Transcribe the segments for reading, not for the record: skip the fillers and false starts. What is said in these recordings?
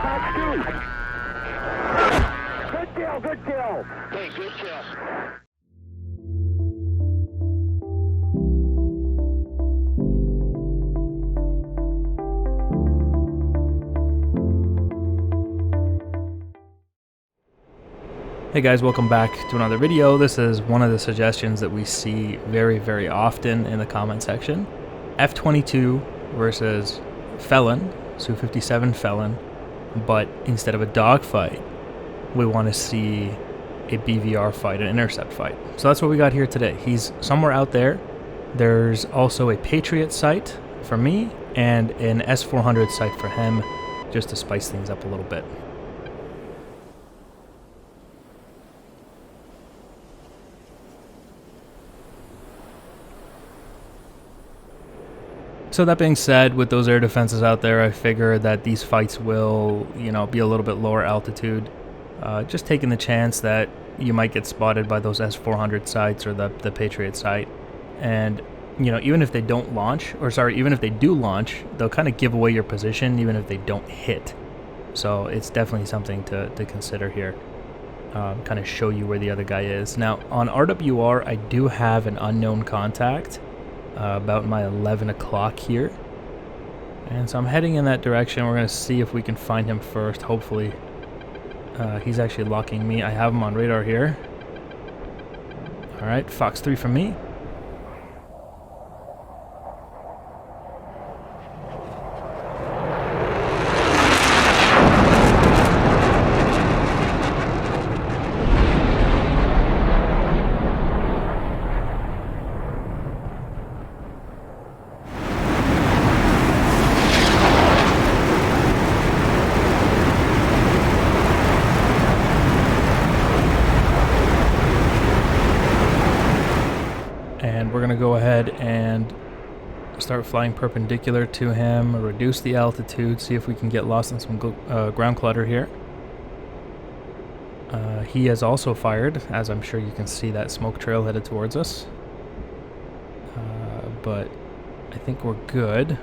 Good kill, good kill. Hey, good kill. Hey guys, welcome back to another video. This is one of the suggestions that we see very often in the comment section. F-22 versus Felon, Su-57 Felon, but instead of a dogfight, we want to see a BVR fight, an intercept fight. So that's what we got here today. He's somewhere out there. There's also a Patriot sight for me and an S-400 sight for him, just to spice things up a little bit. So that being said, with those air defenses out there, I figure that these fights will, be a little bit lower altitude. Just taking the chance that you might get spotted by those S-400 sights or the Patriot sight. And, even if they don't launch, even if they do launch, they'll kind of give away your position even if they don't hit. So it's definitely something to consider here. Kind of show you where the other guy is. Now, on RWR, I do have an unknown contact. About my 11 o'clock here, and so I'm heading in that direction. We're going to see if we can find him first. Hopefully he's actually locking me. I have him on radar here. Alright, Fox 3 from me. And we're going to go ahead and start flying perpendicular to him, reduce the altitude, see if we can get lost in some ground clutter here. He has also fired, as I'm sure you can see that smoke trail headed towards us. But I think we're good.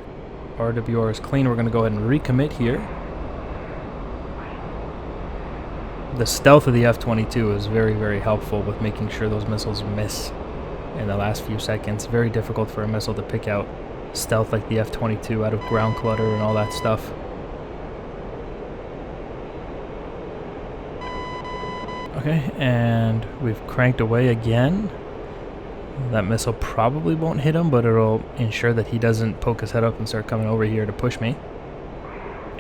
RWR is clean. We're going to go ahead and recommit here. The stealth of the F-22 is very helpful with making sure those missiles miss in the last few seconds. Very difficult for a missile to pick out stealth like the F-22 out of ground clutter and all that stuff. Okay, and we've cranked away again. That missile probably won't hit him, but it'll ensure that he doesn't poke his head up and start coming over here to push me.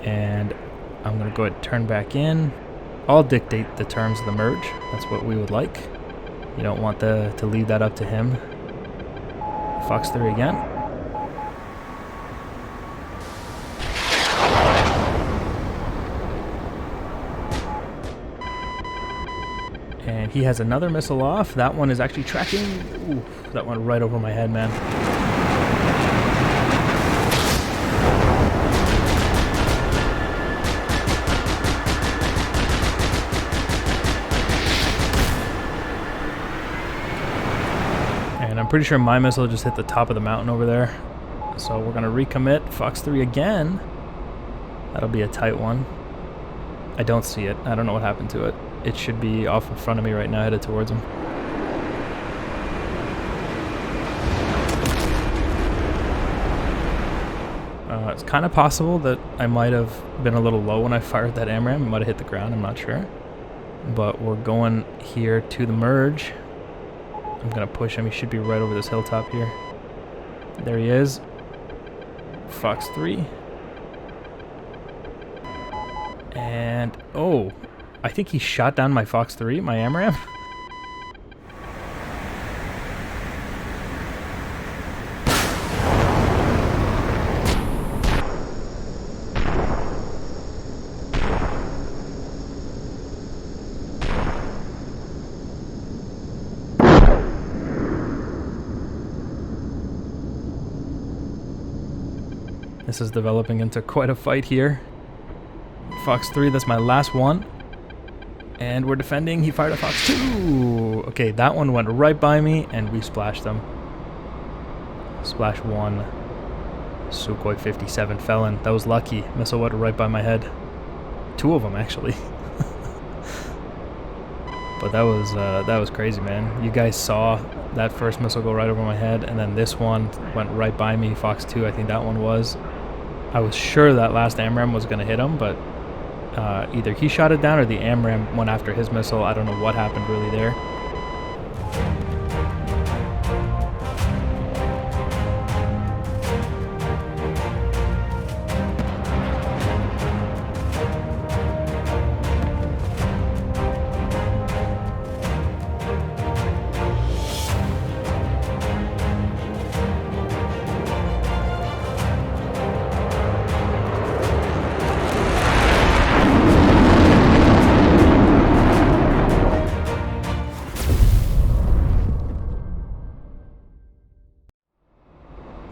And I'm going to go ahead and turn back in. I'll dictate the terms of the merge. That's what we would like. You don't want to leave that up to him. Fox 3 again. And he has another missile off. That one is actually tracking. Ooh, that went right over my head, man. I'm pretty sure my missile just hit the top of the mountain over there. So we're going to recommit. Fox 3 again. That'll be a tight one. I don't see it. I don't know what happened to it. It should be off in front of me right now, headed towards him. It's kind of possible that I might have been a little low when I fired that AMRAAM. It might have hit the ground, I'm not sure. But we're going here to the merge. I'm going to push him. He should be right over this hilltop here. There he is. Fox 3. And, oh, I think he shot down my Fox 3, my AMRAAM. This is developing into quite a fight here. Fox 3, that's my last one. And we're defending. He fired a Fox 2. Okay, that one went right by me, and we splashed them. Splash 1. Su-57 Felon. That was lucky. Missile went right by my head. 2 of them actually. But that was crazy, man. You guys saw that first missile go right over my head, and then this one went right by me. Fox 2, I think that one was. I was sure that last AMRAAM was going to hit him, but either he shot it down or the AMRAAM went after his missile. I don't know what happened really there.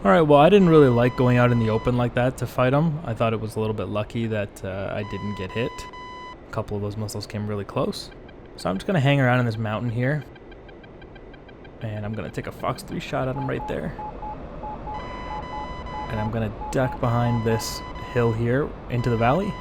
Alright, well, I didn't really like going out in the open like that to fight him. I thought it was a little bit lucky that I didn't get hit. A couple of those missiles came really close. So I'm just going to hang around in this mountain here. And I'm going to take a Fox 3 shot at him right there. And I'm going to duck behind this hill here into the valley.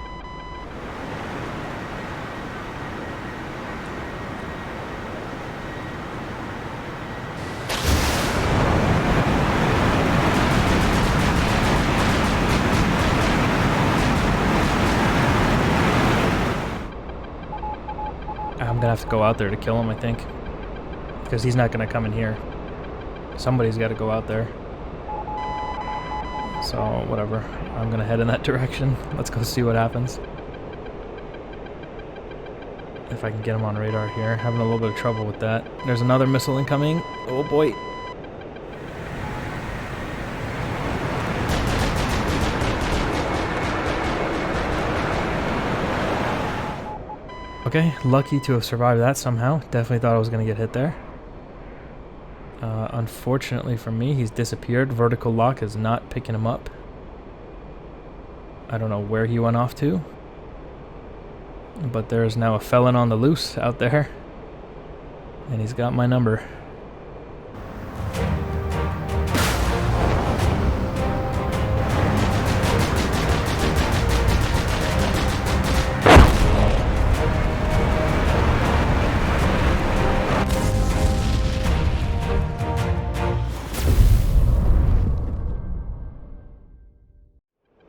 I'm gonna have to go out there to kill him, I think, because he's not gonna come in here. Somebody's got to go out there. So whatever, I'm gonna head in that direction. Let's go see what happens. If I can get him on radar here. Having a little bit of trouble with that. There's another missile incoming. Oh boy. Okay, lucky to have survived that somehow. Definitely thought I was going to get hit there. Unfortunately for me, he's disappeared. Vertical lock is not picking him up. I don't know where he went off to. But there is now a felon on the loose out there. And he's got my number.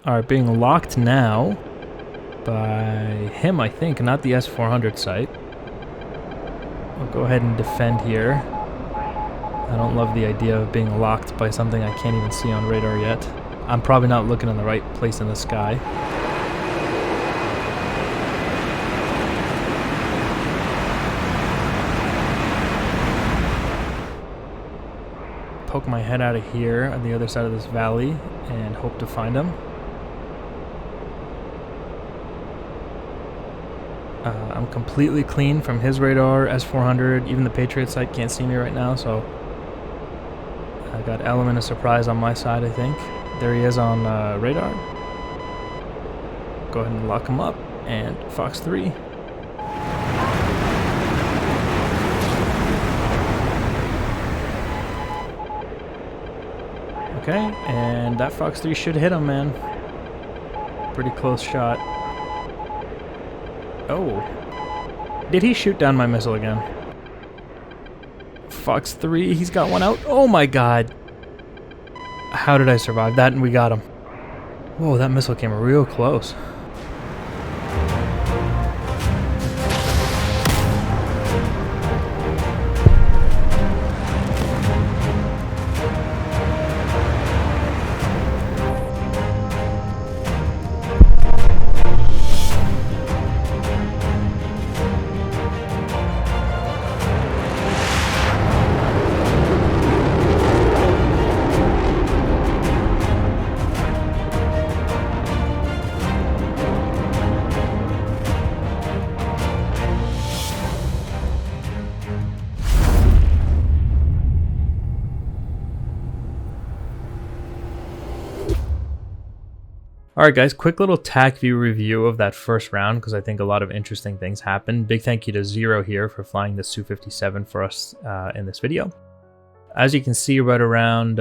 Alright, being locked now by him, I think, not the S-400 site. I'll go ahead and defend here. I don't love the idea of being locked by something I can't even see on radar yet. I'm probably not looking in the right place in the sky. Poke my head out of here on the other side of this valley and hope to find him. I'm completely clean from his radar, S-400, even the Patriot site can't see me right now, so I got element of surprise on my side, I think. There he is on radar. Go ahead and lock him up, and Fox 3. Okay, and that Fox 3 should hit him, man. Pretty close shot. Oh. Did he shoot down my missile again? Fox 3, he's got one out. Oh my god. How did I survive that? And we got him. Whoa, that missile came real close. Alright guys, quick little TAC view review of that first round because I think a lot of interesting things happened. Big thank you to Zero here for flying the Su-57 for us in this video. As you can see right around,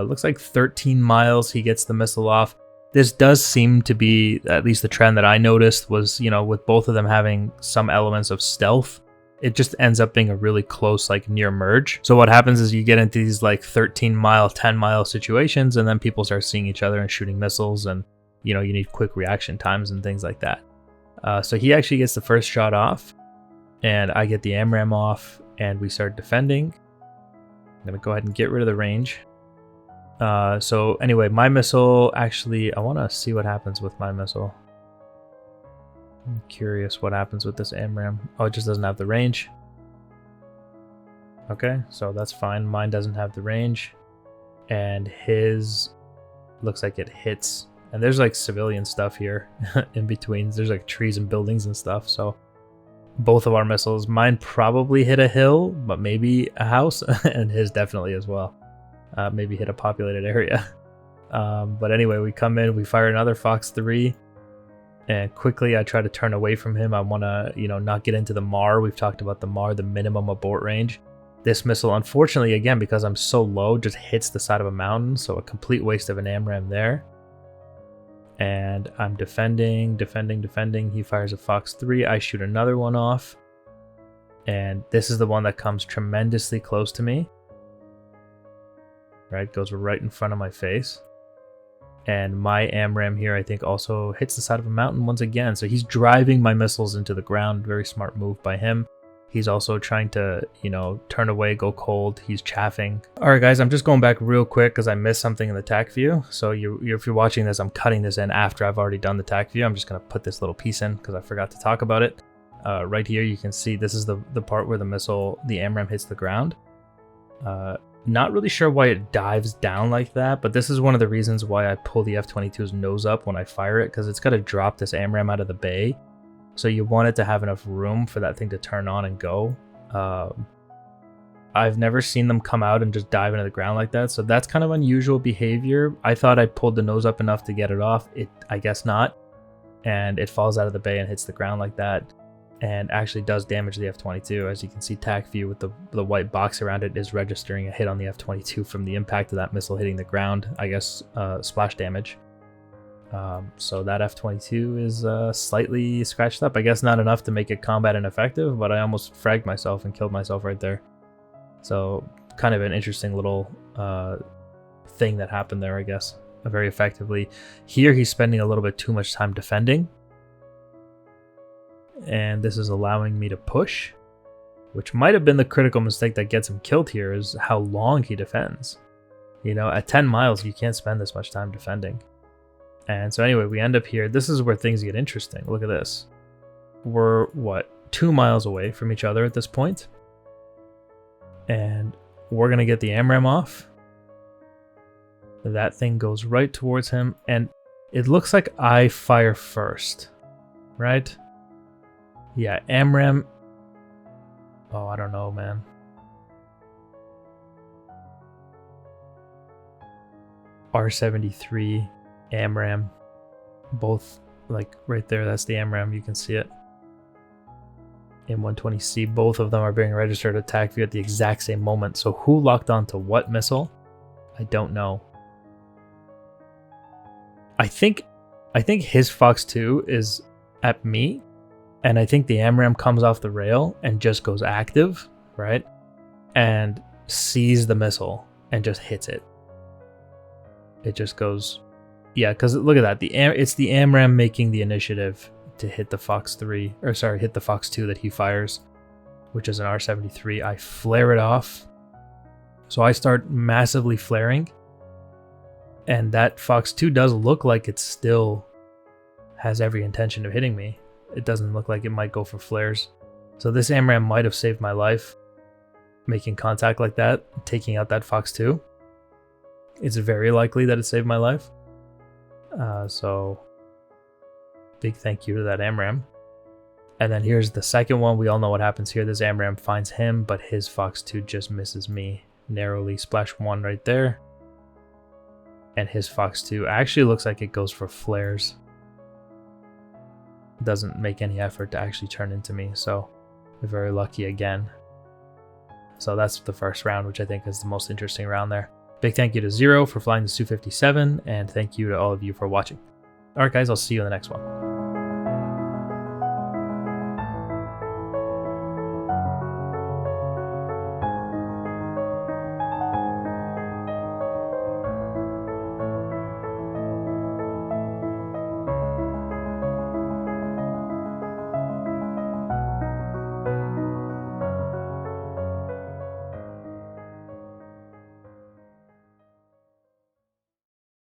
looks like 13 miles he gets the missile off. This does seem to be, at least the trend that I noticed was, you know, with both of them having some elements of stealth, it just ends up being a really close, like, near merge. So what happens is you get into these like 13-mile, 10-mile situations, and then people start seeing each other and shooting missiles, and you know, you need quick reaction times and things like that. So he actually gets the first shot off, and I get the AMRAM off, and we start defending. I'm gonna go ahead and get rid of the range. So anyway, my missile, actually, I want to see what happens with my missile. I'm curious what happens with this AMRAM. Oh, it just doesn't have the range. Okay, so that's fine. Mine doesn't have the range. And his looks like it hits. And there's like civilian stuff here in between. There's like trees and buildings and stuff. So both of our missiles, mine probably hit a hill, but maybe a house, and his definitely as well. Maybe hit a populated area. But anyway, we come in, we fire another Fox 3. And quickly, I try to turn away from him. I want to, you know, not get into the MAR. We've talked about the MAR, the minimum abort range. This missile, unfortunately, again, because I'm so low, just hits the side of a mountain. So a complete waste of an AMRAM there. And I'm defending. He fires a Fox 3. I shoot another one off. And this is the one that comes tremendously close to me. Right, goes right in front of my face. And my AMRAM here, I think, also hits the side of a mountain once again. So he's driving my missiles into the ground. Very smart move by him. He's also trying to, you know, turn away, go cold. He's chaffing. All right, guys, I'm just going back real quick because I missed something in the TAC view. So if you're watching this, I'm cutting this in after I've already done the TAC view. I'm just going to put this little piece in because I forgot to talk about it. Right here, you can see this is the part where the AMRAM hits the ground. Not really sure why it dives down like that, but this is one of the reasons why I pull the F-22's nose up when I fire it, because it's got to drop this AMRAM out of the bay. So you want it to have enough room for that thing to turn on and go. I've never seen them come out and just dive into the ground like that, so that's kind of unusual behavior. I thought I pulled the nose up enough to get it off. I guess not. And it falls out of the bay and hits the ground like that. And actually does damage the F-22. As you can see, TAC view with the white box around it is registering a hit on the F-22 from the impact of that missile hitting the ground, I guess, splash damage. So that F-22 is slightly scratched up. I guess not enough to make it combat ineffective, but I almost fragged myself and killed myself right there. So kind of an interesting little thing that happened there, I guess, very effectively. Here he's spending a little bit too much time defending. And this is allowing me to push, which might have been the critical mistake that gets him killed here, is how long he defends. You know, at 10 miles, you can't spend this much time defending. And so anyway, we end up here. This is where things get interesting. Look at this. We're, what, 2 miles away from each other at this point. And we're going to get the AMRAM off. That thing goes right towards him. And it looks like I fire first, right? Yeah, AMRAM. Oh, I don't know, man. R73, AMRAM. Both, like, right there. That's the AMRAM. You can see it. M120C. Both of them are being registered at TAC view at the exact same moment. So who locked onto what missile? I don't know. I think his Fox 2 is at me. And I think the AMRAM comes off the rail and just goes active, right? And sees the missile and just hits it. It just goes, yeah, because look at that. It's the AMRAM making the initiative to hit the Fox 3, or sorry, hit the Fox 2 that he fires, which is an R73. I flare it off. So I start massively flaring. And that Fox 2 does look like it still has every intention of hitting me. It doesn't look like it might go for flares. So this AMRAM might have saved my life, making contact like that, taking out that Fox 2. It's very likely that it saved my life. So big thank you to that AMRAM. And then here's the second one. We all know what happens here. This AMRAM finds him, but his Fox 2 just misses me narrowly. Splash 1 right there. And his Fox 2 actually looks like it goes for flares. Doesn't make any effort to actually turn into me, so we're very lucky again. So that's the first round, which I think is the most interesting round there. Big thank you to Zero for flying the Su-57, and thank you to all of you for watching. Alright guys, I'll see you in the next one.